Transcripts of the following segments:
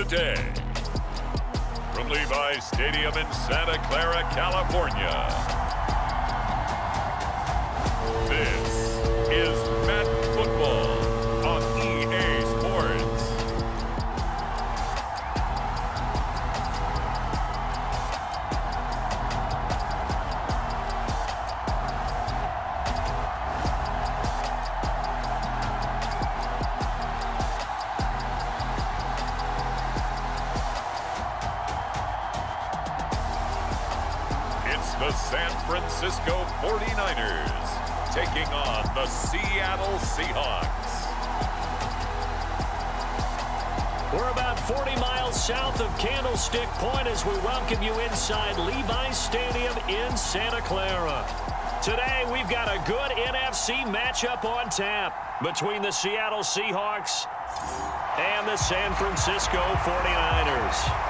the day. From Levi's Stadium in Santa Clara, California, this is Madden Football on EA Sports. The San Francisco 49ers taking on the Seattle Seahawks. We're about 40 miles south of Candlestick Point as we welcome you inside Levi's Stadium in Santa Clara. Today, we've got a good NFC matchup on tap between the Seattle Seahawks and the San Francisco 49ers.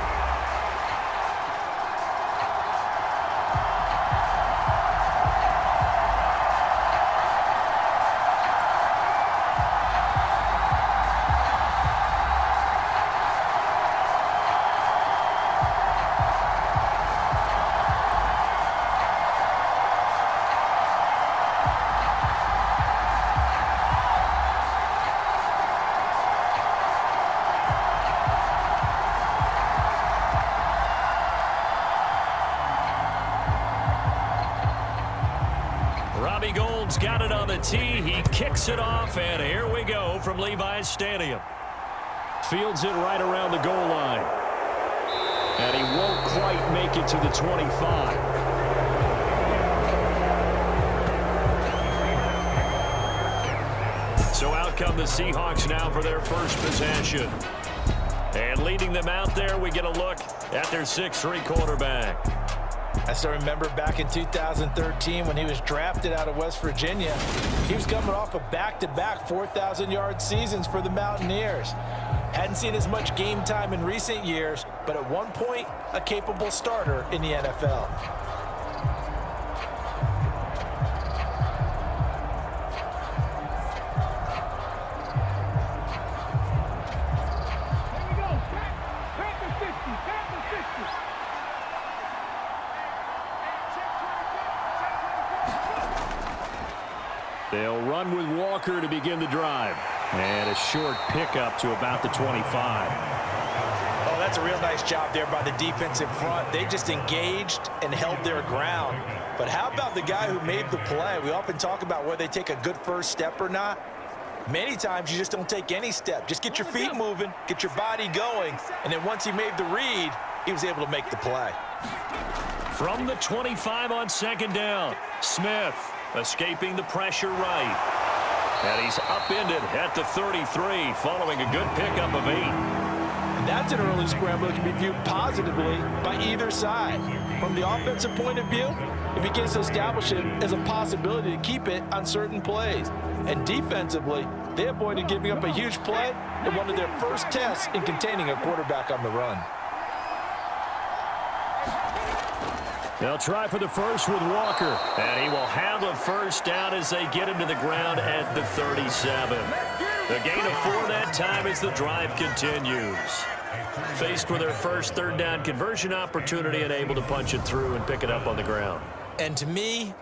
Got it on the tee. He kicks it off, and here we go from Levi's Stadium. Fields it right around the goal line. And he won't quite make it to the 25. So out come the Seahawks now for their first possession. And leading them out there, we get a look at their 6'3" quarterback. I still remember back in 2013 when he was drafted out of West Virginia. He was coming off of back-to-back 4,000-yard seasons for the Mountaineers. Hadn't seen as much game time in recent years, but at one point, a capable starter in the NFL. They'll run with Walker to begin the drive. And a short pickup to about the 25. Oh, that's a real nice job there by the defensive front. They just engaged and held their ground. But how about the guy who made the play? We often talk about whether they take a good first step or not. Many times you just don't take any step. Just get your feet moving, get your body going, and then once he made the read, he was able to make the play. From the 25 on second down, Smith escaping the pressure right. And he's upended at the 33 following a good pickup of 8. That's an early scramble that can be viewed positively by either side. From the offensive point of view, it begins to establish it as a possibility to keep it on certain plays. And defensively, they avoided giving up a huge play in one of their first tests in containing a quarterback on the run. They'll try for the first with Walker. And he will have a first down as they get him to the ground at the 37. The gain of 4 that time as the drive continues. Faced with their first third down conversion opportunity and able to punch it through and pick it up on the ground. And to me,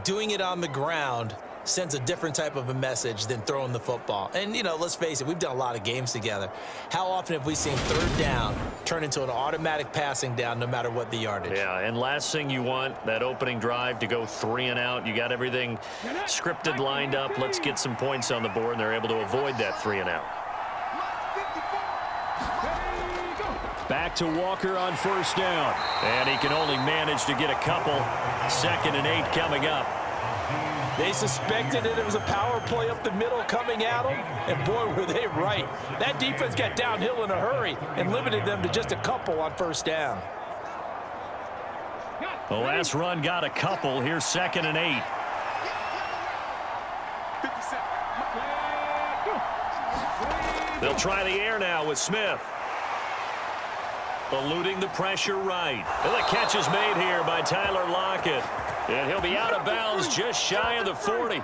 doing it on the ground sends a different type of a message than throwing the football. And, you know, let's face it, we've done a lot of games together. How often have we seen third down turn into an automatic passing down no matter what the yardage? Yeah, and last thing you want, that opening drive to go 3 and out. You got everything scripted, lined up. Let's get some points on the board, and they're able to avoid that 3 and out. Back to Walker on first down. And he can only manage to get a couple. 2nd and 8 coming up. They suspected it was a power play up the middle coming at them, and boy, were they right. That defense got downhill in a hurry and limited them to just a couple on first down. The last run got a couple. Here's 2nd and 8. They'll try the air now with Smith. Eluding the pressure right. And the catch is made here by Tyler Lockett. And he'll be out of bounds just shy of the 40.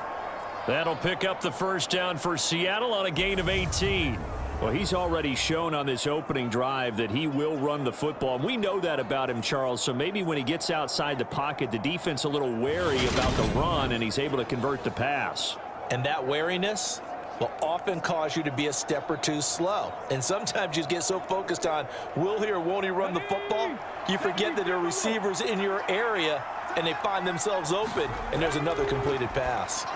That'll pick up the first down for Seattle on a gain of 18. Well, he's already shown on this opening drive that he will run the football. We know that about him, Charles, so maybe when he gets outside the pocket, the defense a little wary about the run, and he's able to convert the pass. And that wariness will often cause you to be a step or two slow. And sometimes you get so focused on will he or won't he run the football, you forget that there are receivers in your area, and they find themselves open, and there's another completed pass.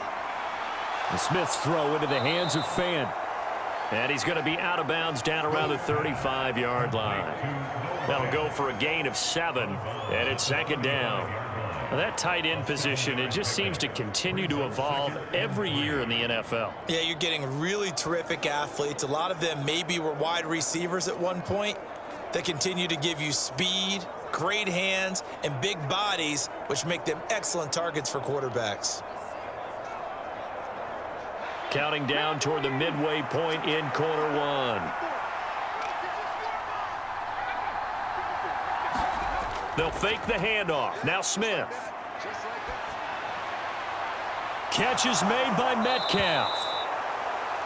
And Smith's throw into the hands of Fan. And he's going to be out of bounds down around the 35-yard line. That'll go for a gain of 7, and it's second down. Well, that tight end position, it just seems to continue to evolve every year in the NFL. Yeah, you're getting really terrific athletes. A lot of them maybe were wide receivers at one point. They continue to give you speed, great hands, and big bodies, which make them excellent targets for quarterbacks. Counting down toward the midway point in quarter one. They'll fake the handoff. Now Smith. Catch is made by Metcalf.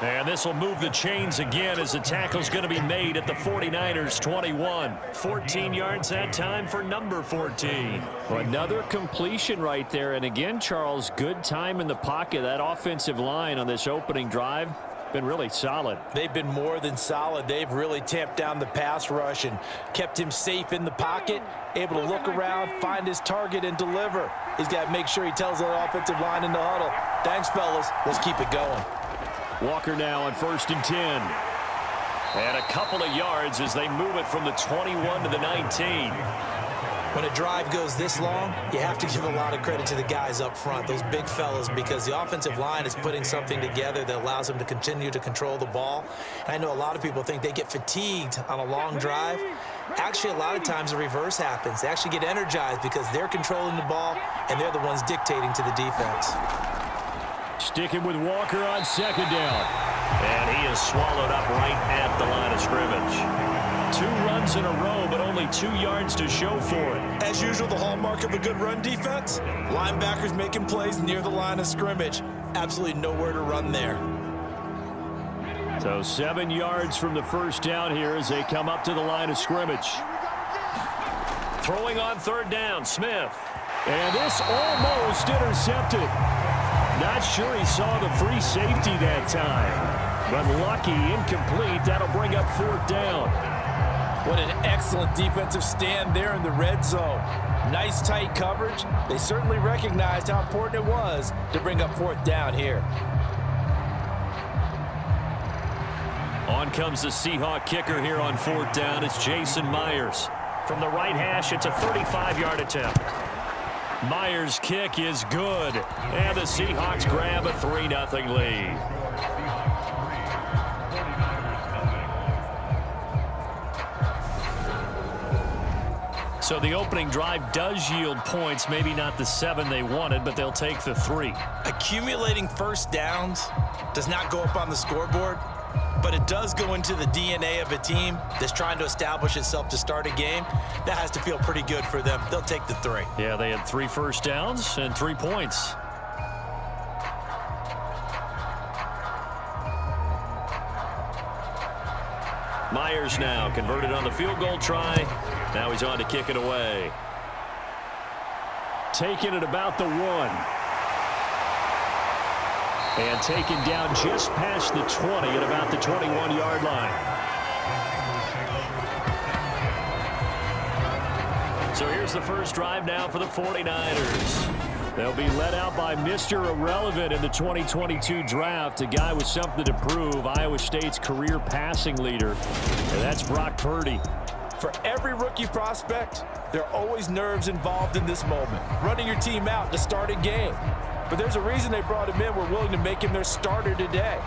And this will move the chains again as the tackle's going to be made at the 49ers 21. 14 yards that time for number 14. Well, another completion right there. And again, Charles, good time in the pocket. That offensive line on this opening drive been really solid. They've been more than solid. They've really tamped down the pass rush and kept him safe in the pocket, able to look around, find his target, and deliver. He's got to make sure he tells the offensive line in the huddle, thanks, fellas. Let's keep it going. Walker now on 1st and 10. And a couple of yards as they move it from the 21 to the 19. When a drive goes this long, you have to give a lot of credit to the guys up front, those big fellas, because the offensive line is putting something together that allows them to continue to control the ball. And I know a lot of people think they get fatigued on a long drive. Actually, a lot of times the reverse happens. They actually get energized because they're controlling the ball, and they're the ones dictating to the defense. Sticking with Walker on 2nd down. And he is swallowed up right at the line of scrimmage. 2 runs in a row, but only 2 yards to show for it. As usual, the hallmark of a good run defense, linebackers making plays near the line of scrimmage. Absolutely nowhere to run there. So 7 yards from the first down here as they come up to the line of scrimmage. Throwing on 3rd down, Smith. And this almost intercepted. Not sure he saw the free safety that time. But lucky, incomplete. That'll bring up 4th down. What an excellent defensive stand there in the red zone. Nice tight coverage. They certainly recognized how important it was to bring up 4th down here. On comes the Seahawk kicker here on 4th down. It's Jason Myers. From the right hash, it's a 35-yard attempt. Myers' kick is good. And the Seahawks grab a 3-0 lead. So the opening drive does yield points, maybe not the 7 they wanted, but they'll take the 3. Accumulating first downs does not go up on the scoreboard, but it does go into the DNA of a team that's trying to establish itself to start a game. That has to feel pretty good for them. They'll take the 3. Yeah, they had 3 first downs and 3 points. Myers now converted on the field goal try. Now he's on to kick it away. Taking it about the 1. And taken down just past the 20 at about the 21-yard line. So here's the first drive now for the 49ers. They'll be led out by Mr. Irrelevant in the 2022 draft, a guy with something to prove, Iowa State's career passing leader, and that's Brock Purdy. For every rookie prospect, there are always nerves involved in this moment. Running your team out to start a game. But there's a reason they brought him in. We're willing to make him their starter today.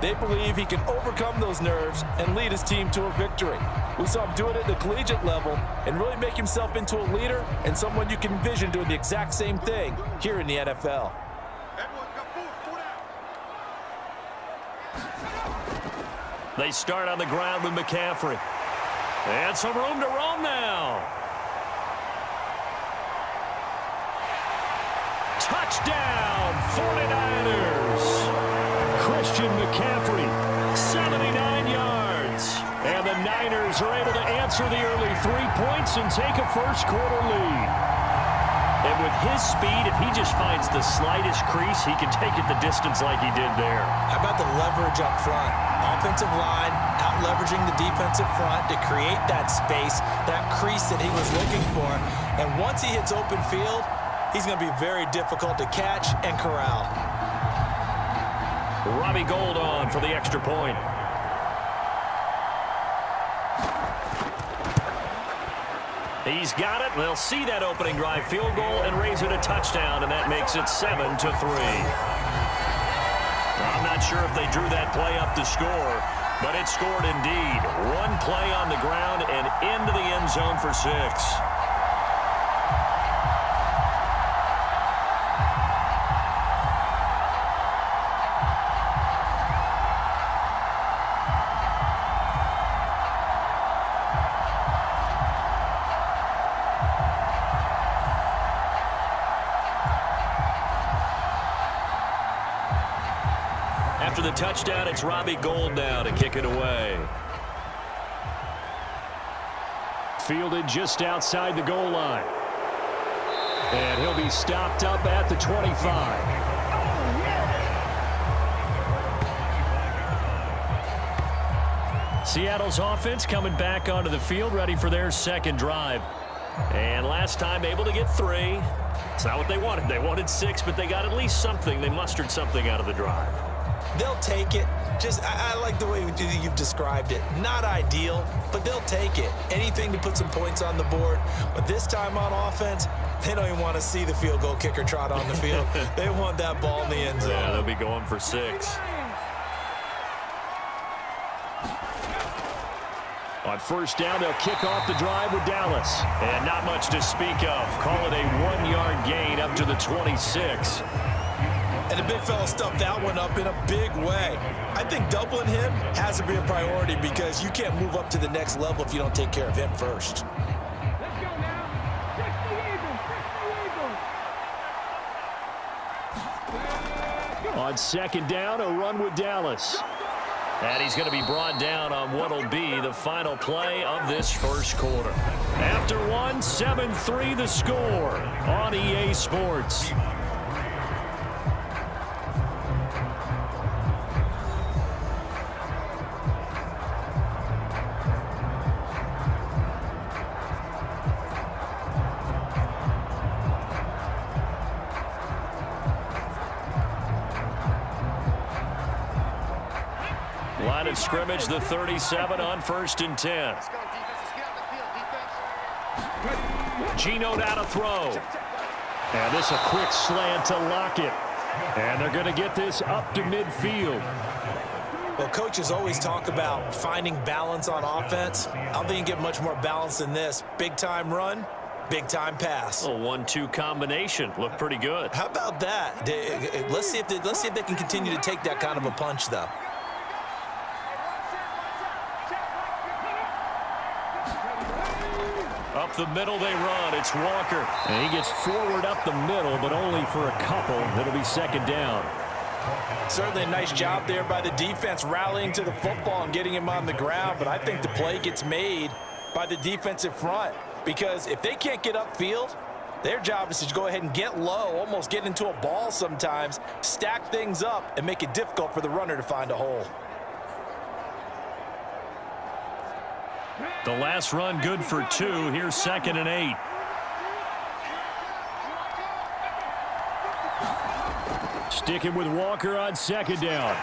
They believe he can overcome those nerves and lead his team to a victory. We saw him do it at the collegiate level and really make himself into a leader and someone you can envision doing the exact same thing here in the NFL. They start on the ground with McCaffrey. And some room to roam now. Touchdown, 49ers. Christian McCaffrey, 79 yards. points. And the Niners are able to answer the early 3 points and take a first-quarter lead. And with his speed, if he just finds the slightest crease, he can take it the distance like he did there. How about the leverage up front? Offensive line out-leveraging the defensive front to create that space, that crease that he was looking for. And once he hits open field, he's going to be very difficult to catch and corral. Robbie Gould on for the extra point. He's got it. They'll see that opening drive field goal and raise it a touchdown, and that makes it 7-3. I'm not sure if they drew that play up to score, but it scored indeed. One play on the ground and into the end zone for 6. After the touchdown, it's Robbie Gould now to kick it away. Fielded just outside the goal line. And he'll be stopped up at the 25. Seattle's offense coming back onto the field, ready for their second drive. And last time able to get 3. It's not what they wanted. They wanted 6, but they got at least something. They mustered something out of the drive. They'll take it. I like the way you've described it. Not ideal, but they'll take it. Anything to put some points on the board. But this time on offense, they don't even want to see the field goal kicker trot on the field. They want that ball in the end zone. Yeah, they'll be going for 6. On first down, they'll kick off the drive with Dallas. And not much to speak of. Call it a 1-yard gain up to the 26. And the big fella stuffed that one up in a big way. I think doubling him has to be a priority because you can't move up to the next level if you don't take care of him first. Let's go now. Check the Eagles. On second down, a run with Dallas. And he's going to be brought down on what will be the final play of this first quarter. After 1, 7-3 the score on EA Sports. Line of scrimmage, the 37 on 1st and 10. Geno now to throw. And this a quick slant to Lockett. And they're going to get this up to midfield. Well, coaches always talk about finding balance on offense. I don't think you get much more balance than this. Big-time run, big-time pass. A 1-2 combination. Looked pretty good. How about that? Let's see if they can continue to take that kind of a punch, though. Up the middle they run. It's Walker. And he gets forward up the middle, but only for a couple. It'll be second down. Certainly a nice job there by the defense rallying to the football and getting him on the ground, but I think the play gets made by the defensive front because if they can't get upfield, their job is to go ahead and get low, almost get into a ball sometimes, stack things up, and make it difficult for the runner to find a hole. The last run good for 2. Here's 2nd and 8. Sticking with Walker on second down.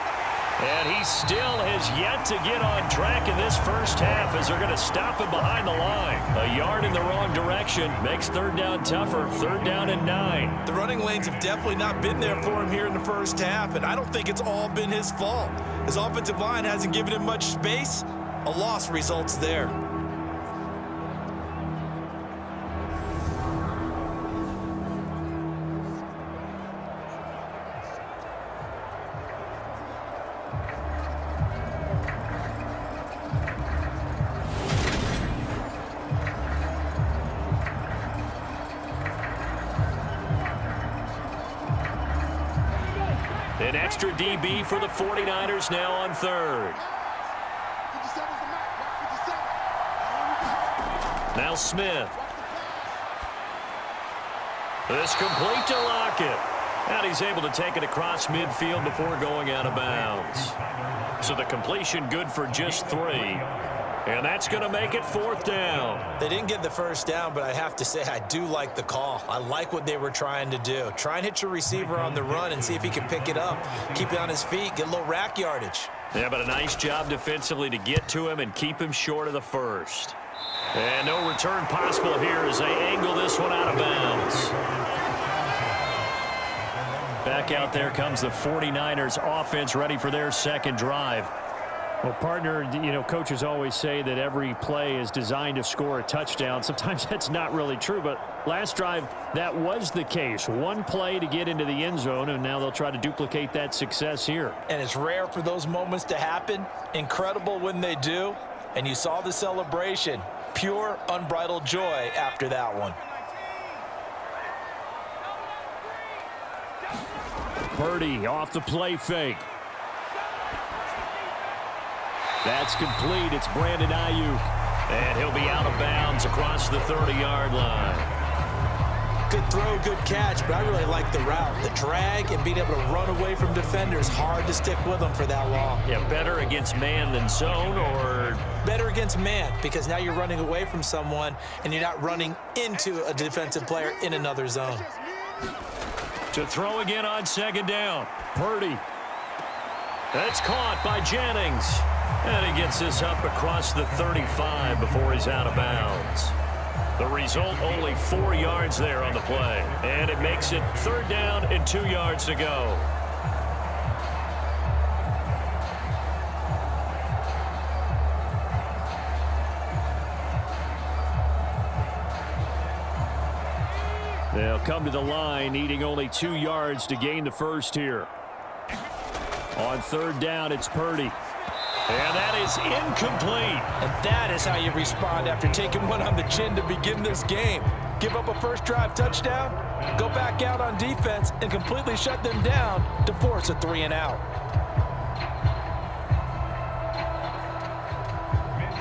And he still has yet to get on track in this first half as they're going to stop him behind the line. A yard in the wrong direction makes 3rd down tougher. 3rd down and 9. The running lanes have definitely not been there for him here in the first half, and I don't think it's all been his fault. His offensive line hasn't given him much space. A loss results there. An extra DB for the 49ers now on 3rd. Now Smith. This complete to Lockett. And he's able to take it across midfield before going out of bounds. So the completion good for just 3. And that's going to make it 4th down. They didn't get the first down, but I have to say I do like the call. I like what they were trying to do. Try and hit your receiver on the run and see if he can pick it up. Keep it on his feet, get a little rack yardage. Yeah, but a nice job defensively to get to him and keep him short of the first. And no return possible here as they angle this one out of bounds. Back out there comes the 49ers offense ready for their second drive. Well, partner, you know, coaches always say that every play is designed to score a touchdown. Sometimes that's not really true, but last drive, that was the case. One play to get into the end zone, and now they'll try to duplicate that success here. And it's rare for those moments to happen. Incredible when they do. And you saw the celebration. Pure, unbridled joy after that one. Purdy off the play fake. That's complete. It's Brandon Ayuk. And he'll be out of bounds across the 30-yard line. Good throw, good catch, but I really like the route. The drag and being able to run away from defenders, hard to stick with them for that long. Yeah, better against man than zone, or better against man, because now you're running away from someone and you're not running into a defensive player in another zone. To throw again on 2nd down. Purdy. That's caught by Jennings. And he gets this up across the 35 before he's out of bounds. The result, only 4 yards there on the play. And it makes it 3rd down and 2 yards to go. They'll come to the line, needing only 2 yards to gain the first here. On 3rd down, it's Purdy. And that is incomplete. And that is how you respond after taking one on the chin to begin this game. Give up a first drive touchdown, go back out on defense, and completely shut them down to force a 3-and-out.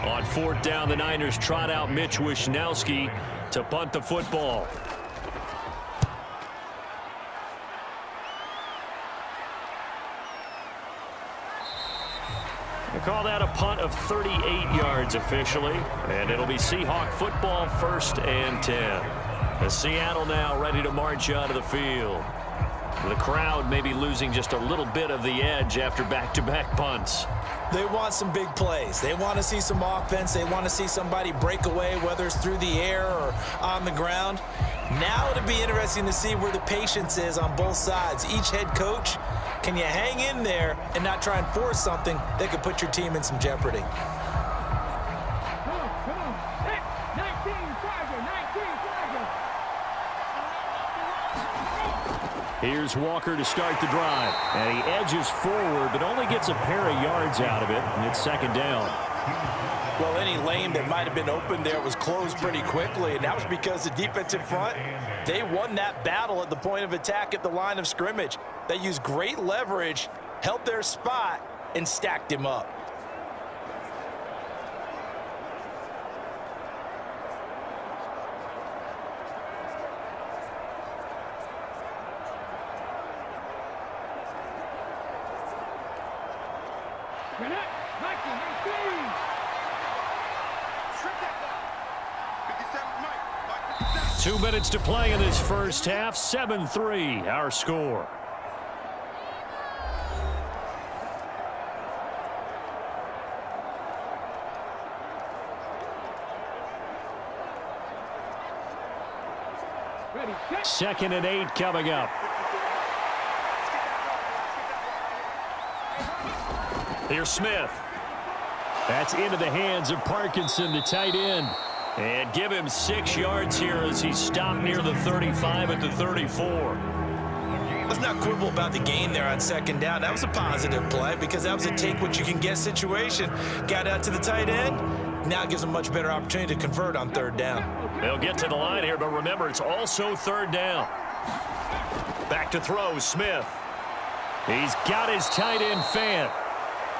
On 4th down, the Niners trot out Mitch Wishnowski to punt the football. They call that a punt of 38 yards officially, and it'll be Seahawk football, 1st and 10. As Seattle now ready to march out of the field. The crowd may be losing just a little bit of the edge after back-to-back punts. They want some big plays. They want to see some offense. They want to see somebody break away, whether it's through the air or on the ground. Now it'll be interesting to see where the patience is on both sides. Each head coach, can you hang in there and not try and force something that could put your team in some jeopardy? Come on. Hey, 19 Tiger, 19 Tiger. Here's Walker to start the drive. And he edges forward, but only gets a pair of yards out of it, and it's 2nd down. Well, any lane that might have been open there was closed pretty quickly, and that was because the defensive front, they won that battle at the point of attack at the line of scrimmage. They used great leverage, held their spot, and stacked him up. Connect, 19. 2 minutes to play in this first half. 7-3, our score. Ready, set. 2nd and 8 coming up. Here's Smith. That's into the hands of Parkinson, the tight end. And give him 6 yards here as he's stopped near the 35 at the 34. Let's not quibble about the gain there on 2nd down. That was a positive play because that was a take-what-you-can-get situation. Got out to the tight end. Now gives them a much better opportunity to convert on 3rd down. They'll get to the line here, but remember, it's also 3rd down. Back to throw, Smith. He's got his tight end Fant.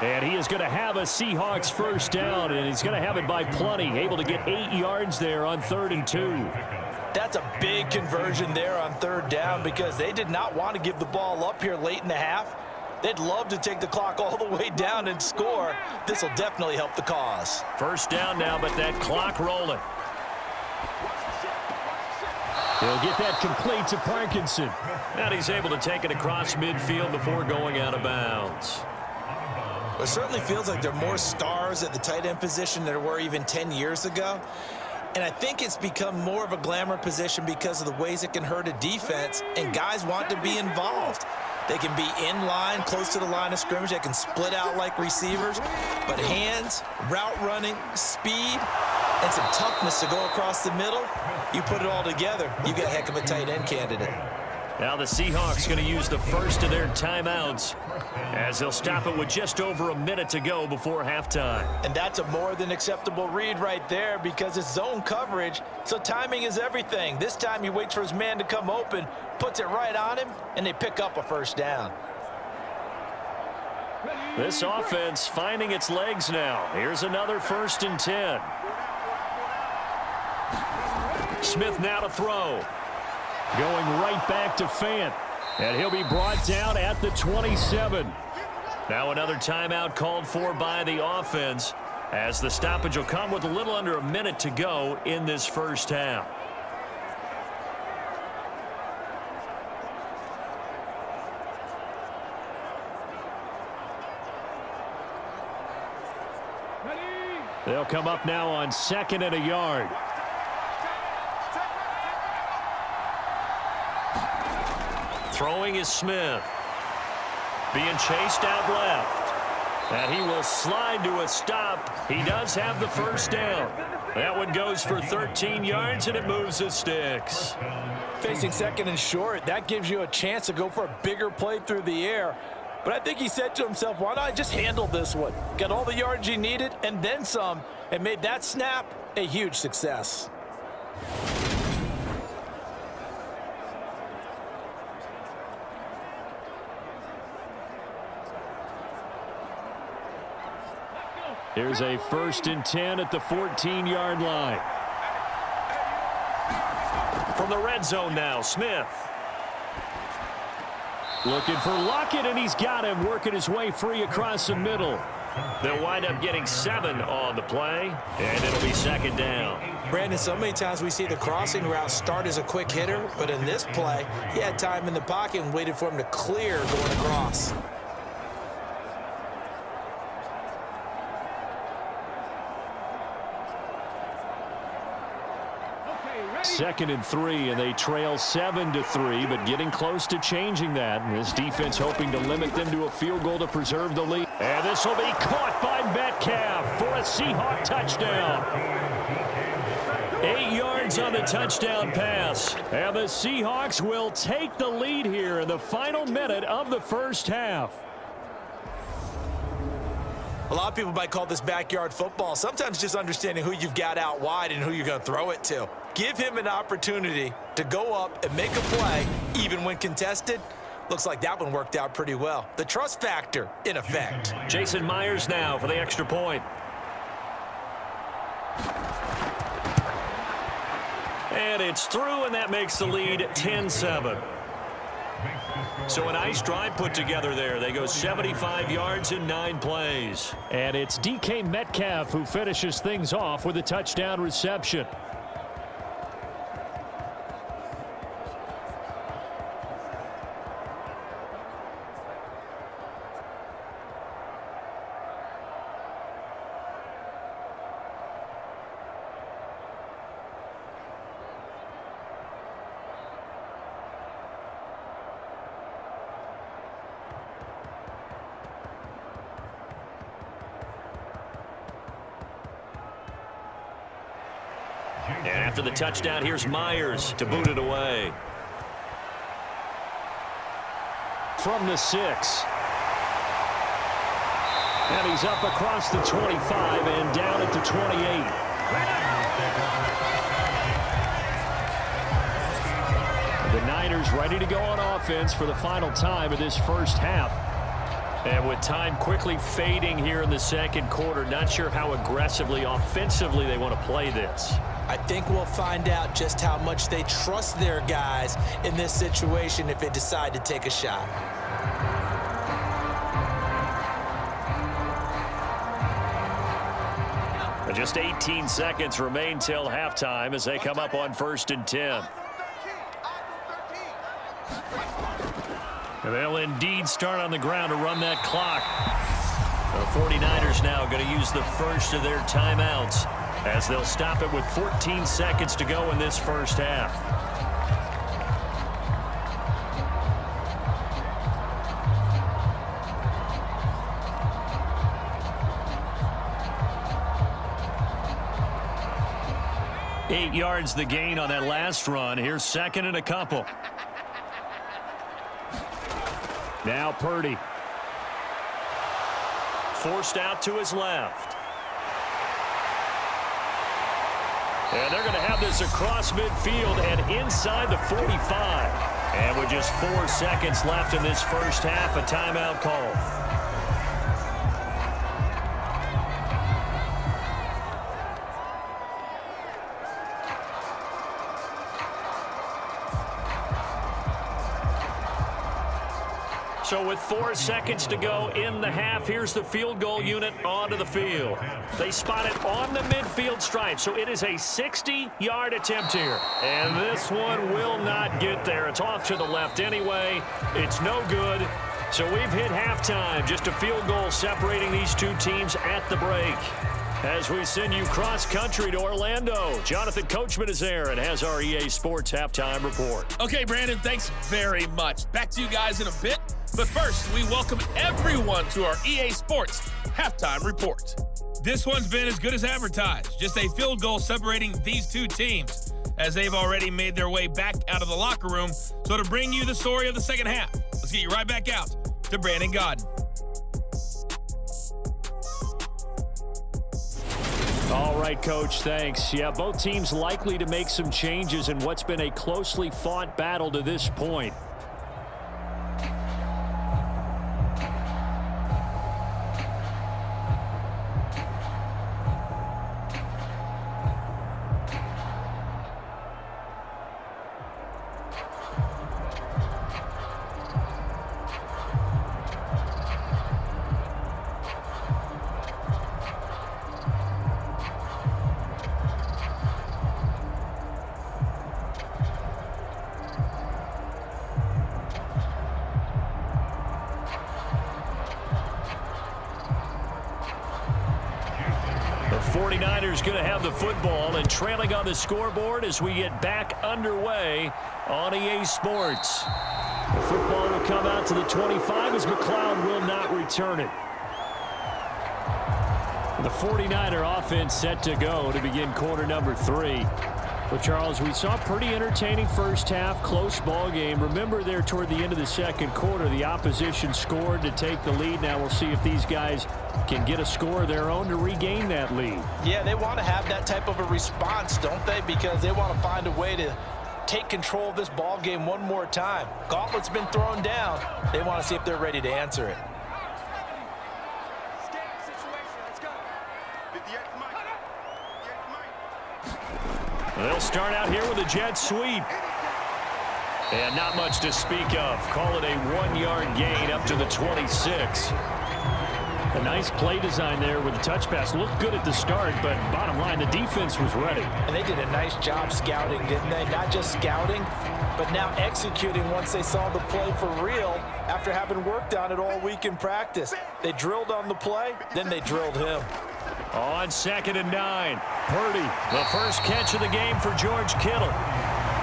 And he is going to have a Seahawks first down, and he's going to have it by plenty, able to get 8 yards there on 3rd and 2. That's a big conversion there on 3rd down because they did not want to give the ball up here late in the half. They'd love to take the clock all the way down and score. This will definitely help the cause. First down now, but that clock rolling. He'll get that complete to Parkinson. And he's able to take it across midfield before going out of bounds. It certainly feels like there are more stars at the tight end position than there were even 10 years ago. And I think it's become more of a glamour position because of the ways it can hurt a defense, and guys want to be involved. They can be in line, close to the line of scrimmage. They can split out like receivers. But hands, route running, speed, and some toughness to go across the middle, you put it all together, you got a heck of a tight end candidate. Now the Seahawks going to use the first of their timeouts as they'll stop it with just over a minute to go before halftime. And that's a more than acceptable read right there because it's zone coverage, so timing is everything. This time he waits for his man to come open, puts it right on him, and they pick up a first down. This offense finding its legs now. Here's another 1st and 10. Smith now to throw. Going right back to Fant. And he'll be brought down at the 27. Now another timeout called for by the offense as the stoppage will come with a little under a minute to go in this first half. They'll come up now on 2nd and a yard. Throwing is Smith. Being chased out left. And he will slide to a stop. He does have the first down. That one goes for 13 yards, and it moves the sticks. Facing 2nd and short, that gives you a chance to go for a bigger play through the air. But I think he said to himself, why not just handle this one? Got all the yards he needed and then some, and made that snap a huge success. Here's a 1st and 10 at the 14-yard line. From the red zone now, Smith. Looking for Lockett, and he's got him working his way free across the middle. They'll wind up getting 7 on the play, and it'll be 2nd down. Brandon, so many times we see the crossing route start as a quick hitter, but in this play, he had time in the pocket and waited for him to clear going across. 2nd and 3, and they trail 7-3, but getting close to changing that. And this defense hoping to limit them to a field goal to preserve the lead. And this will be caught by Metcalf for a Seahawk touchdown. 8 yards on the touchdown pass. And the Seahawks will take the lead here in the final minute of the first half. A lot of people might call this backyard football. Sometimes just understanding who you've got out wide and who you're going to throw it to. Give him an opportunity to go up and make a play, even when contested. Looks like that one worked out pretty well. The trust factor in effect. Jason Myers now for the extra point. And it's through, and that makes the lead 10-7. So a nice drive put together there. They go 75 yards in 9 plays. And it's DK Metcalf who finishes things off with a touchdown reception. And after the touchdown, here's Myers to boot it away. From the 6. And he's up across the 25 and down at the 28. The Niners ready to go on offense for the final time of this first half. And with time quickly fading here in the second quarter, not sure how aggressively, offensively they want to play this. I think we'll find out just how much they trust their guys in this situation if they decide to take a shot. Just 18 seconds remain till halftime as they come up on 1st and 10. And they'll indeed start on the ground to run that clock. The 49ers now going to use the first of their timeouts as they'll stop it with 14 seconds to go in this first half. Eight yards the gain on that last run. Here's 2nd and a couple. Now Purdy. Forced out to his left. And they're going to have this across midfield and inside the 45. And with just 4 seconds left in this first half, a timeout call. So with 4 seconds to go in the half, here's the field goal unit onto the field. They spot it on the midfield stripe, so it is a 60-yard attempt here. And this one will not get there. It's off to the left anyway. It's no good. So we've hit halftime. Just a field goal separating these two teams at the break. As we send you cross-country to Orlando, Jonathan Coachman is there and has our EA Sports halftime report. Okay, Brandon, thanks very much. Back to you guys in a bit. But first, we welcome everyone to our EA Sports halftime report. This one's been as good as advertised. Just a field goal separating these two teams as they've already made their way back out of the locker room. So to bring you the story of the second half, let's get you right back out to Brandon Godden. All right, Coach, thanks. Yeah, both teams likely to make some changes in what's been a closely fought battle to this point. The 49ers going to have the football and trailing on the scoreboard as we get back underway on EA Sports. The football will come out to the 25 as McLeod will not return it. The 49er offense set to go to begin quarter number 3. Well, Charles, we saw a pretty entertaining first half, close ball game. Remember there toward the end of the second quarter, the opposition scored to take the lead. Now we'll see if these guys can get a score of their own to regain that lead. Yeah, they want to have that type of a response, don't they? Because they want to find a way to take control of this ball game one more time. Gauntlet's been thrown down. They want to see if they're ready to answer it. They'll start out here with a jet sweep. And not much to speak of. Call it a 1-yard gain up to the 26. A nice play design there with the touch pass. Looked good at the start, but bottom line, the defense was ready. And they did a nice job scouting, didn't they? Not just scouting, but now executing once they saw the play for real after having worked on it all week in practice. They drilled on the play, then they drilled him. On 2nd and 9, Purdy, the first catch of the game for George Kittle.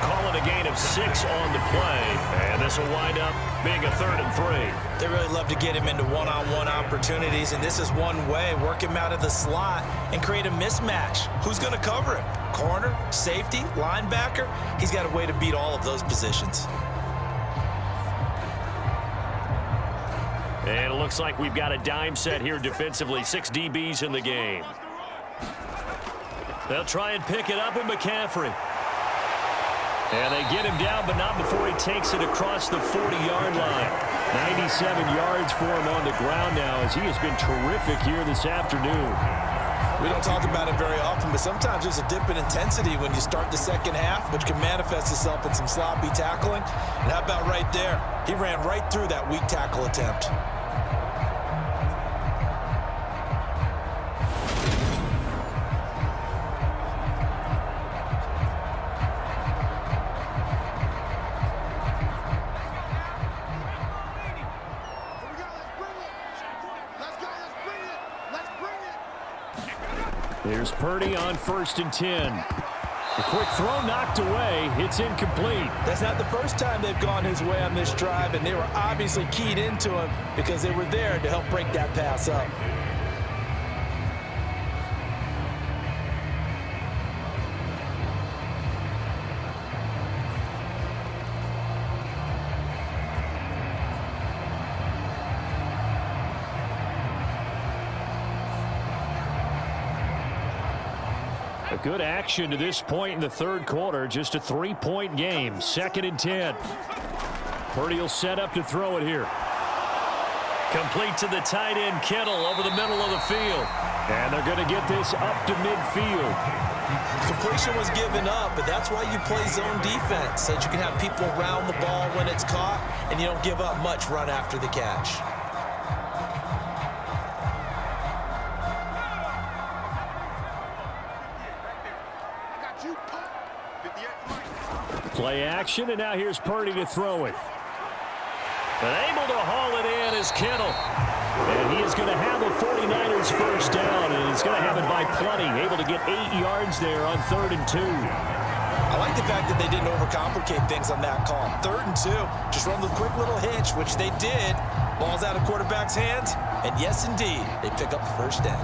Call it a gain of 6 on the play, and this will wind up being a 3rd and 3. They really love to get him into one-on-one opportunities, and this is one way, work him out of the slot and create a mismatch. Who's going to cover him? Corner, safety, linebacker? He's got a way to beat all of those positions. And it looks like we've got a dime set here defensively. 6 DBs in the game. They'll try and pick it up with McCaffrey. And they get him down, but not before he takes it across the 40-yard line. 97 yards for him on the ground now, as he has been terrific here this afternoon. We don't talk about it very often, but sometimes there's a dip in intensity when you start the second half, which can manifest itself in some sloppy tackling. And how about right there? He ran right through that weak tackle attempt. Here's Purdy on 1st and 10. A quick throw knocked away. It's incomplete. That's not the first time they've gone his way on this drive, and they were obviously keyed into him because they were there to help break that pass up. A good action to this point in the third quarter. Just a 3-point game. 2nd and 10. Purdy will set up to throw it here. Complete to the tight end, Kittle, over the middle of the field. And they're going to get this up to midfield. Completion was given up, but that's why you play zone defense, so that you can have people around the ball when it's caught, and you don't give up much run after the catch. Play action, and now here's Purdy to throw it. But able to haul it in is Kittle. And he is going to have a 49ers first down, and he's going to have it by plenty. Able to get 8 yards there on 3rd and 2. I like the fact that they didn't overcomplicate things on that call. 3rd and 2, just run the quick little hitch, which they did. Ball's out of quarterback's hands, and yes, indeed, they pick up the first down.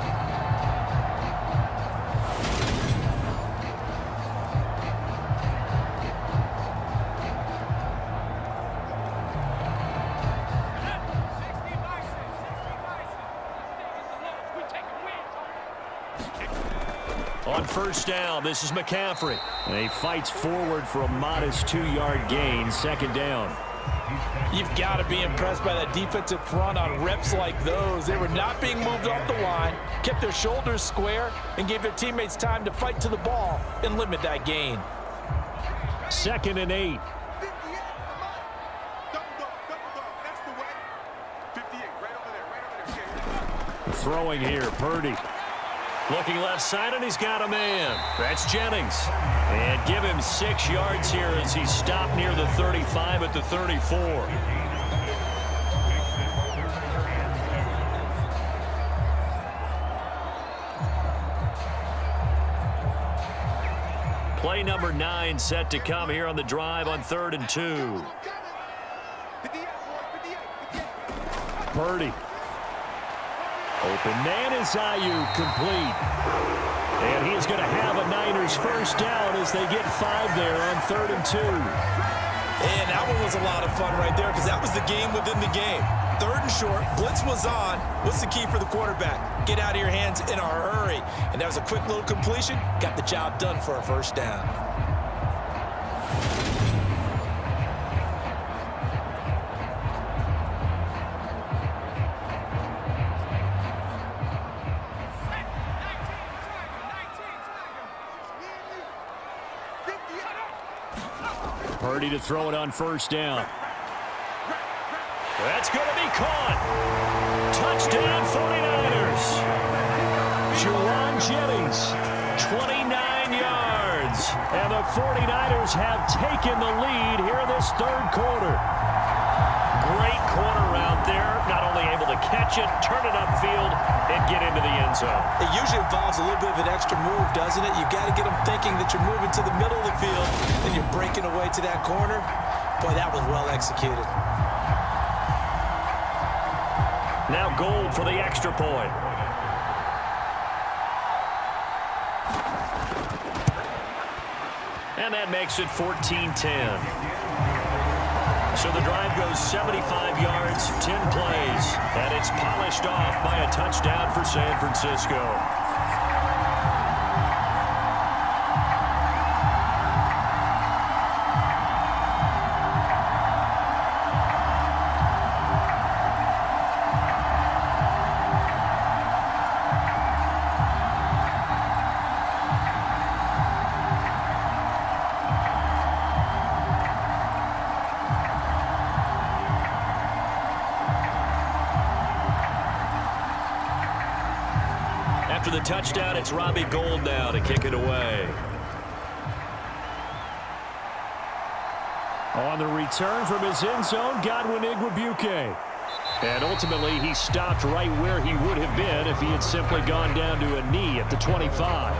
On 1st down, this is McCaffrey. And he fights forward for a modest 2-yard gain. 2nd down. You've got to be impressed by that defensive front on reps like those. They were not being moved off the line, kept their shoulders square, and gave their teammates time to fight to the ball and limit that gain. 2nd and 8. Throwing here, Purdy. Looking left side, and he's got a man. That's Jennings. And give him 6 yards here as he stopped near the 35 at the 34. Play number 9 set to come here on the drive on 3rd and 2. Purdy. Open man is Ayuk, complete. And he is going to have a Niners first down as they get 5 there on 3rd and 2. And that one was a lot of fun right there because that was the game within the game. 3rd and short, blitz was on. What's the key for the quarterback? Get out of your hands in a hurry. And that was a quick little completion. Got the job done for a first down. Purdy to throw it on 1st down. That's going to be caught. Touchdown 49ers. Juwan Jennings, 29 yards. And the 49ers have taken the lead here in this 3rd quarter. Great corner out there. Not only able to catch it, turn it upfield, and get into the end zone. It usually involves a little bit of an extra move, doesn't it? You've got to get them thinking that you're moving to the middle of the field, and you're breaking away to that corner. Boy, that was well executed. Now Gold for the extra point. And that makes it 14-10. So the drive goes 75 yards, 10 plays, and it's polished off by a touchdown for San Francisco. after the touchdown, it's Robbie Gould now to kick it away. On the return from his end zone, Godwin Igwebuike. And ultimately, he stopped right where he would have been if he had simply gone down to a knee at the 25.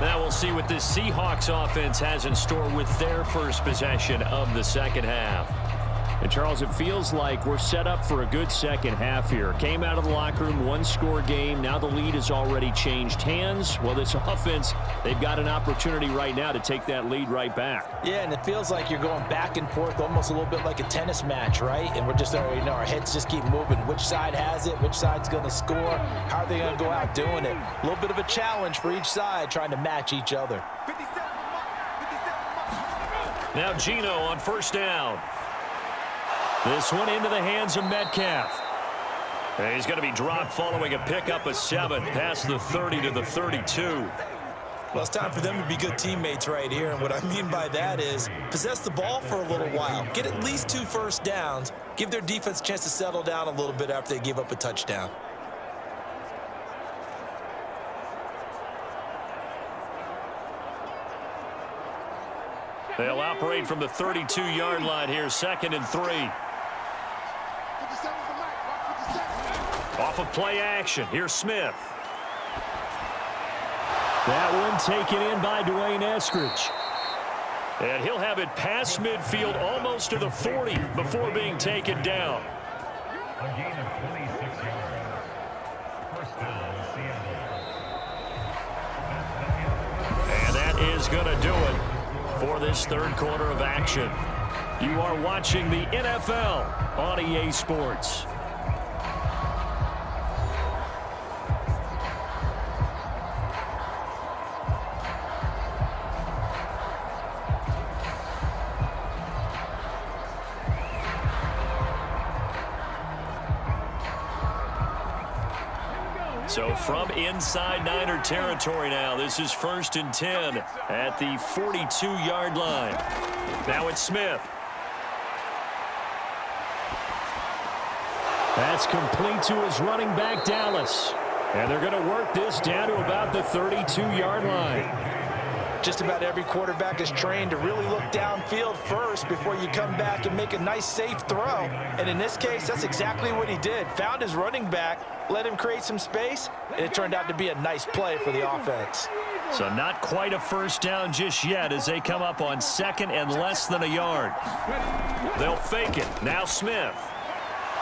Now we'll see what this Seahawks offense has in store with their first possession of the second half. And, Charles, it feels like we're set up for a good second half here. Came out of the locker room, one-score game. Now the lead has already changed hands. Well, this offense, they've got an opportunity right now to take that lead right back. Yeah, and it feels like you're going back and forth almost a little bit like a tennis match, right? And we're just, our heads just keep moving. Which side has it? Which side's going to score? How are they going to go out doing it? A little bit of a challenge for each side trying to match each other. Now Geno on first down. This one into the hands of Metcalf. And he's going to be dropped following a pickup of 7 past the 30 to the 32. Well, it's time for them to be good teammates right here. And what I mean by that is possess the ball for a little while. Get at least 2 first downs. Give their defense a chance to settle down a little bit after they give up a touchdown. They'll operate from the 32-yard line here, 2nd and 3. Off of play action. Here's Smith. That one taken in by Dwayne Eskridge. And he'll have it past midfield almost to the 40 before being taken down. A gain of 26 yards. First down, Seattle. And that is going to do it for this third quarter of action. You are watching the NFL on EA Sports. So from inside Niner territory now, this is 1st and 10 at the 42-yard line. Now it's Smith. That's complete to his running back, Dallas. And they're going to work this down to about the 32-yard line. Just about every quarterback is trained to really look downfield first before you come back and make a nice, safe throw. And in this case, that's exactly what he did. Found his running back, let him create some space, and it turned out to be a nice play for the offense. So not quite a first down just yet as they come up on 2nd and less than a yard. They'll fake it. Now Smith.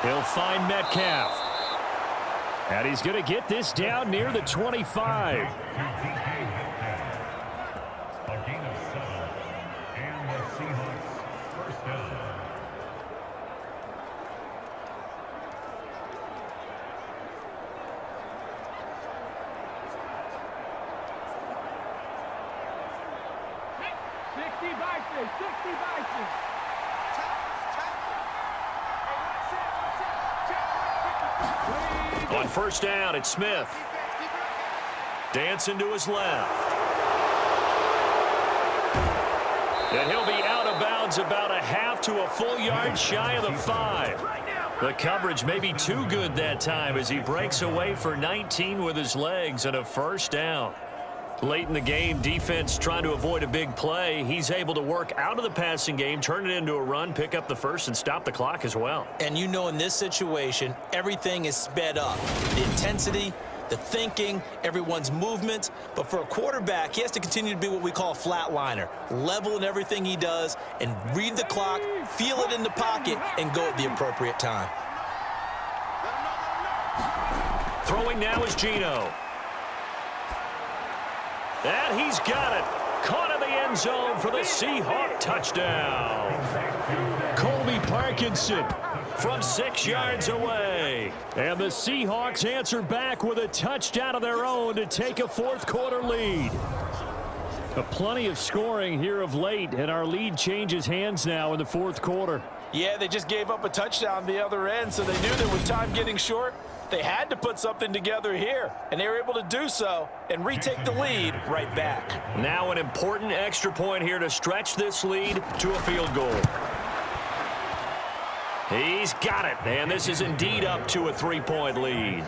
He'll find Metcalf. And he's going to get this down near the 25. A gain of 7. And the Seahawks first down. On first down, it's Smith. Dancing to his left. And he'll be out of bounds about a half to a full yard shy of the 5. The coverage may be too good that time as he breaks away for 19 with his legs and a first down. Late in the game, defense trying to avoid a big play. He's able to work out of the passing game, turn it into a run, pick up the first, and stop the clock as well. And you know in this situation, everything is sped up. The intensity, the thinking, everyone's movement. But for a quarterback, he has to continue to be what we call a flatliner. Level in everything he does and read the clock, feel it in the pocket, and go at the appropriate time. Throwing now is Geno. And he's got it. Caught in the end zone for the Seahawk touchdown. Colby Parkinson from 6 yards away. And the Seahawks answer back with a touchdown of their own to take a fourth quarter lead. Plenty of scoring here of late, and our lead changes hands now in the fourth quarter. Yeah, they just gave up a touchdown the other end, so they knew that with time getting short, they had to put something together here, and they were able to do so and retake the lead right back. Now an important extra point here to stretch this lead to a field goal. He's got it, and this is indeed up to a 3-point lead.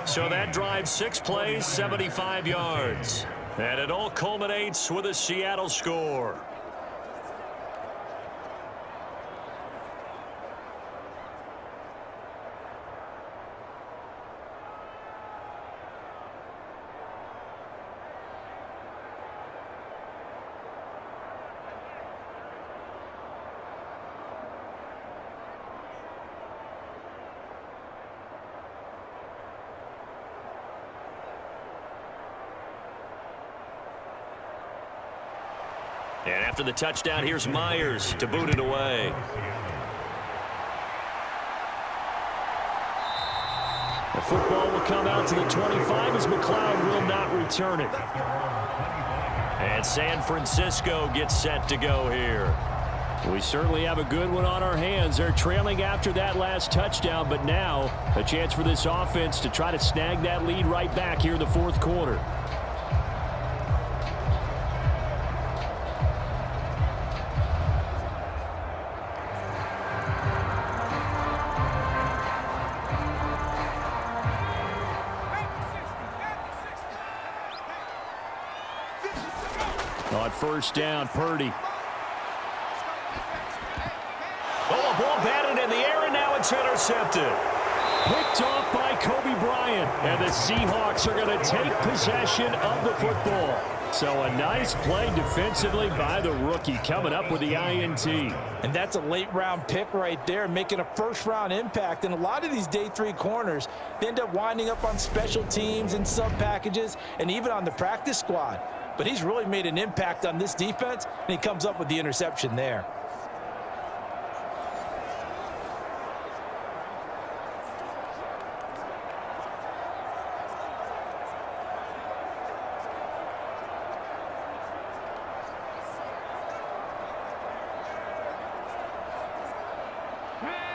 So that drive, 6 plays, 75 yards. And it all culminates with a Seattle score. And after the touchdown, here's Myers to boot it away. The football will come out to the 25 as McLeod will not return it. And San Francisco gets set to go here. We certainly have a good one on our hands. They're trailing after that last touchdown, but now a chance for this offense to try to snag that lead right back here in the fourth quarter. On first down, Purdy. Oh, a ball batted in the air, and now it's intercepted. Picked off by Kobe Bryant. And the Seahawks are going to take possession of the football. So a nice play defensively by the rookie coming up with the INT. And that's a late-round pick right there, making a first-round impact. And a lot of these day 3 corners, they end up winding up on special teams and sub-packages and even on the practice squad. But he's really made an impact on this defense, and he comes up with the interception there.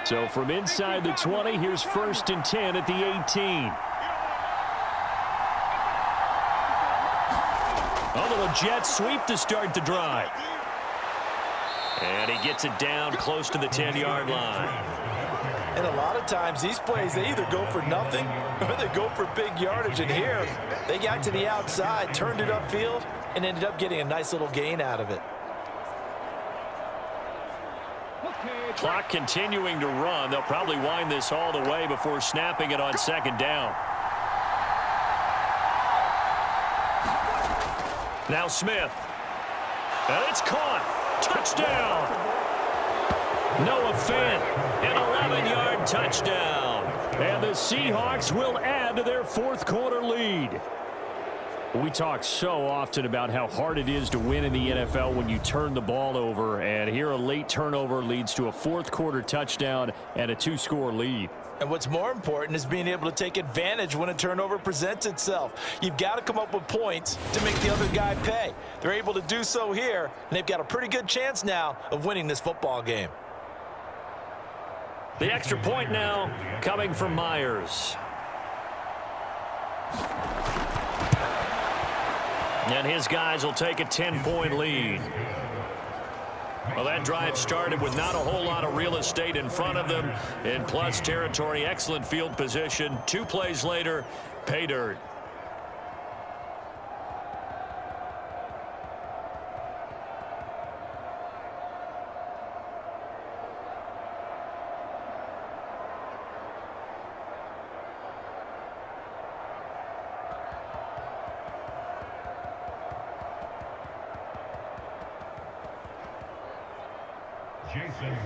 So from inside the 20, here's 1st and 10 at the 18. A little jet sweep to start the drive. And he gets it down close to the 10-yard line. And a lot of times these plays, they either go for nothing or they go for big yardage. And here, they got to the outside, turned it upfield, and ended up getting a nice little gain out of it. Clock continuing to run. They'll probably wind this all the way before snapping it on 2nd down. Now Smith. And it's caught. Touchdown. Noah Fant. An 11-yard touchdown. And the Seahawks will add to their fourth quarter lead. We talk so often about how hard it is to win in the NFL when you turn the ball over. And here a late turnover leads to a fourth quarter touchdown and a 2-score lead. And what's more important is being able to take advantage when a turnover presents itself. You've got to come up with points to make the other guy pay. They're able to do so here, and they've got a pretty good chance now of winning this football game. The extra point now coming from Myers. And his guys will take a 10-point lead. Well, that drive started with not a whole lot of real estate in front of them. In plus territory, excellent field position. 2 plays later, pay dirt.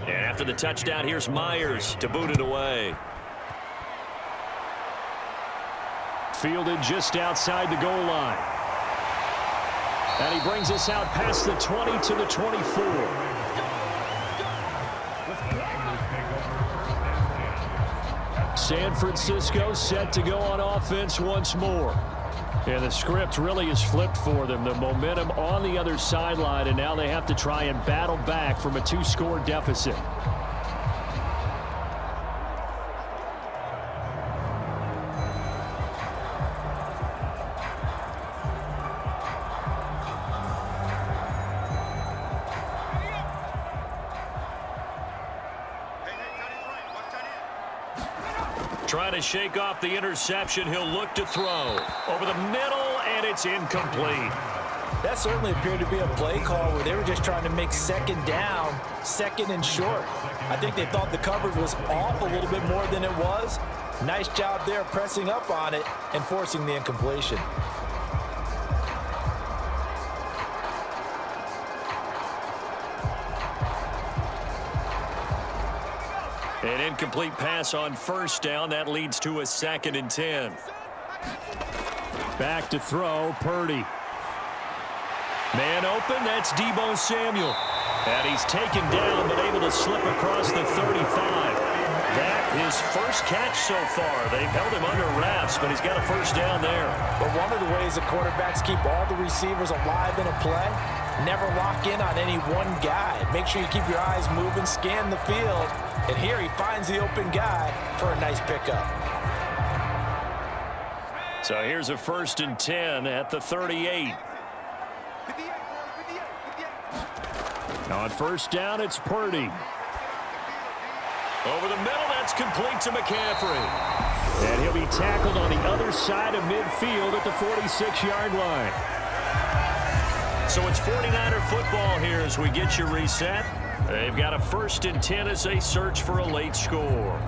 And after the touchdown, here's Myers to boot it away. Fielded just outside the goal line. And he brings us out past the 20 to the 24. San Francisco set to go on offense once more. And the script really is flipped for them. The momentum on the other sideline, and now they have to try and battle back from a 2-score deficit. Trying to shake off the interception. He'll look to throw. Over the middle, and it's incomplete. That certainly appeared to be a play call where they were just trying to make second down, second and short. I think they thought the coverage was off a little bit more than it was. Nice job there pressing up on it and forcing the incompletion. An incomplete pass on first down. That leads to a 2nd and 10. Back to throw, Purdy. Man open, that's Deebo Samuel. And he's taken down, but able to slip across the 35. That his first catch so far. They've held him under wraps, but he's got a first down there. But one of the ways the quarterbacks keep all the receivers alive in a play, never lock in on any one guy. Make sure you keep your eyes moving, scan the field, and here he finds the open guy for a nice pickup. So here's a 1st and 10 at the 38. On first down, it's Purdy. Over the middle, that's complete to McCaffrey. And he'll be tackled on the other side of midfield at the 46-yard line. So it's 49er football here as we get you reset. They've got a 1st and 10 as they search for a late score.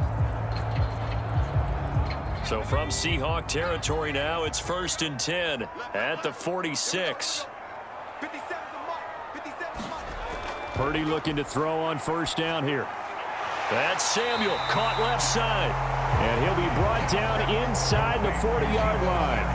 So from Seahawk territory now, it's 1st and 10 at the 46. Purdy looking to throw on first down here. That's Samuel, caught left side. And he'll be brought down inside the 40-yard line.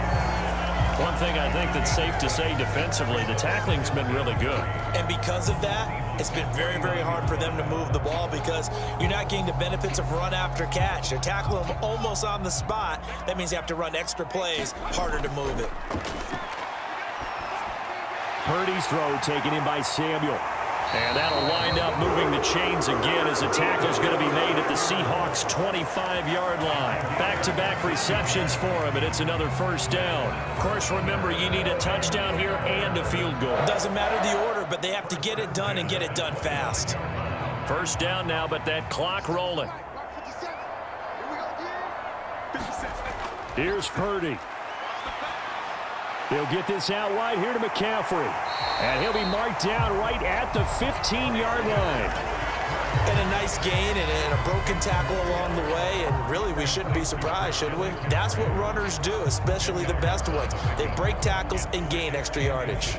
One thing I think that's safe to say defensively, the tackling's been really good. And because of that, it's been very, very hard for them to move the ball because you're not getting the benefits of run after catch. They're tackling them almost on the spot. That means you have to run extra plays, harder to move it. Purdy's throw taken in by Samuel. And that'll wind up moving the chains again as the tackle's going to be made at the Seahawks' 25-yard line. Back-to-back receptions for him, and it's another first down. Of course, remember, you need a touchdown here and a field goal. Doesn't matter the order, but they have to get it done and get it done fast. First down now, but that clock rolling. Here's Purdy. He'll get this out wide here to McCaffrey. And he'll be marked down right at the 15-yard line. And a nice gain and a broken tackle along the way. And really, we shouldn't be surprised, should we? That's what runners do, especially the best ones. They break tackles and gain extra yardage.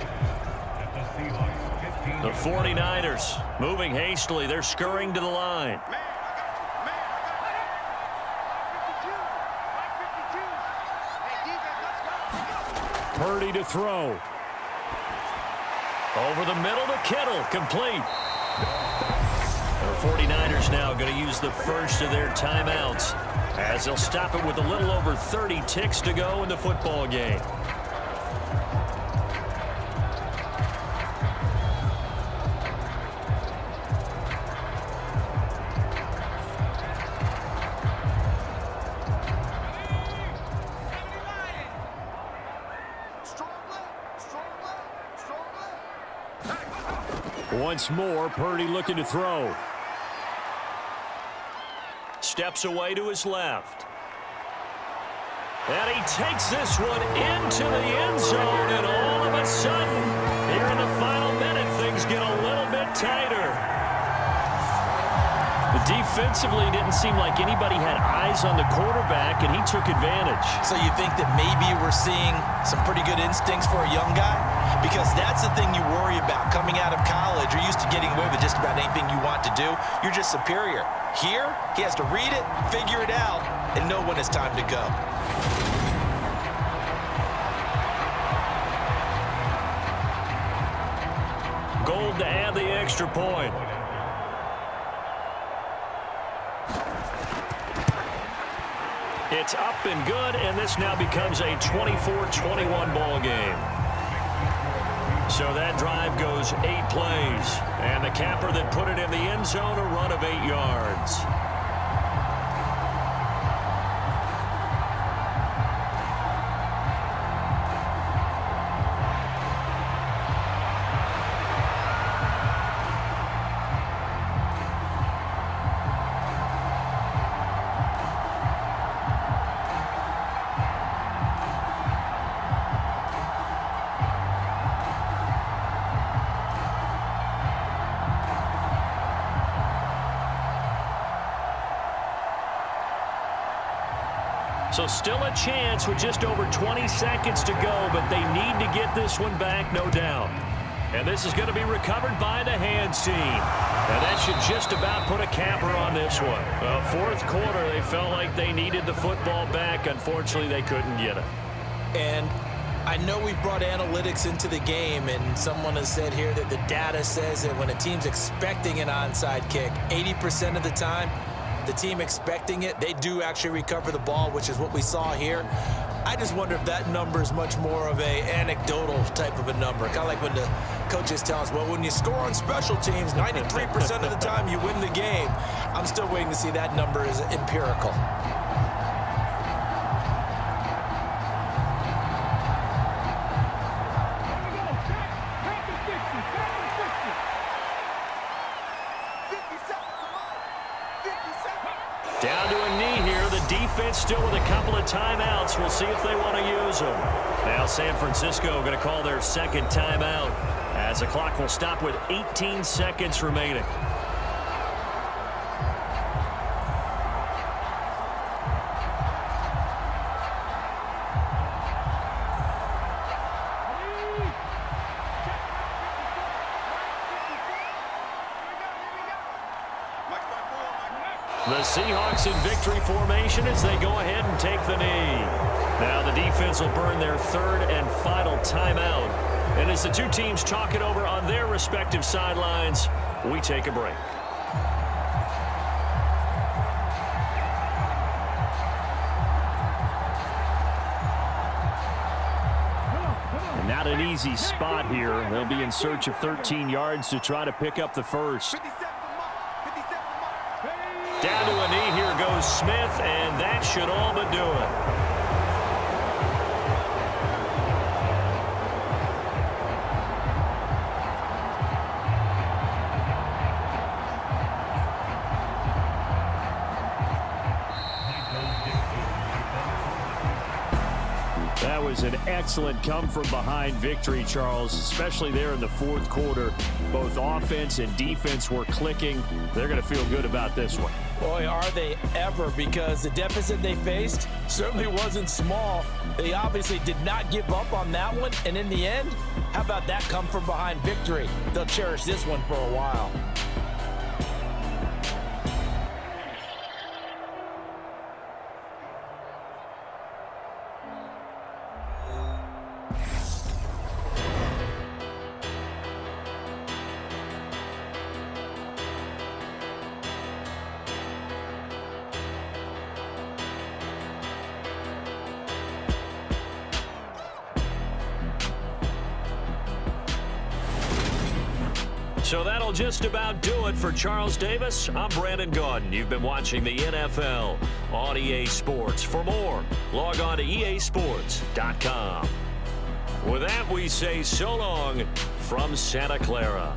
The 49ers moving hastily. They're scurrying to the line. Purdy to throw. Over the middle to Kittle, complete. The 49ers now going to use the first of their timeouts as they'll stop it with a little over 30 ticks to go in the football game. Once more, Purdy looking to throw. Steps away to his left. And he takes this one into the end zone, and all of a sudden, here in the final minute, things get a little bit tighter. Defensively, it didn't seem like anybody had eyes on the quarterback, and he took advantage. So you think that maybe we're seeing some pretty good instincts for a young guy? Because that's the thing you worry about coming out of college. You're used to getting away with just about anything you want to do. You're just superior. Here, he has to read it, figure it out, and know when it's time to go. Gold to add the extra point. It's up and good, and this now becomes a 24-21 ball game. So that drive goes 8 plays, and the capper that put it in the end zone, a run of 8 yards. So still a chance with just over 20 seconds to go, but they need to get this one back, no doubt. And this is going to be recovered by the hands team. And that should just about put a capper on this one. Fourth quarter, they felt like they needed the football back. Unfortunately, they couldn't get it. And I know we've brought analytics into the game, and someone has said here that the data says that when a team's expecting an onside kick, 80% of the time, the team expecting it, they do actually recover the ball, which is what we saw here. I just wonder if that number is much more of a anecdotal type of a number. Kind of like when the coaches tell us, well, when you score on special teams, 93% of the time you win the game. I'm still waiting to see that number is empirical. Down to a knee here. The defense still with a couple of timeouts. We'll see if they want to use them. Now San Francisco going to call their second timeout as the clock will stop with 18 seconds remaining. The Seahawks in victory formation as they go ahead and take the knee. Now the defense will burn their third and final timeout. And as the two teams talk it over on their respective sidelines, we take a break. And not an easy spot here. They'll be in search of 13 yards to try to pick up the first. Down to a knee, here goes Smith, and that should all but do it. That was an excellent come-from-behind victory, Charles, especially there in the fourth quarter. Both offense and defense were clicking. They're going to feel good about this one. Boy, are they ever, because the deficit they faced certainly wasn't small. They obviously did not give up on that one, and in the end, how about that come-from-behind victory? They'll cherish this one for a while. So that'll just about do it for Charles Davis. I'm Brandon Gaudin. You've been watching the NFL on EA Sports. For more, log on to easports.com. With that, we say so long from Santa Clara.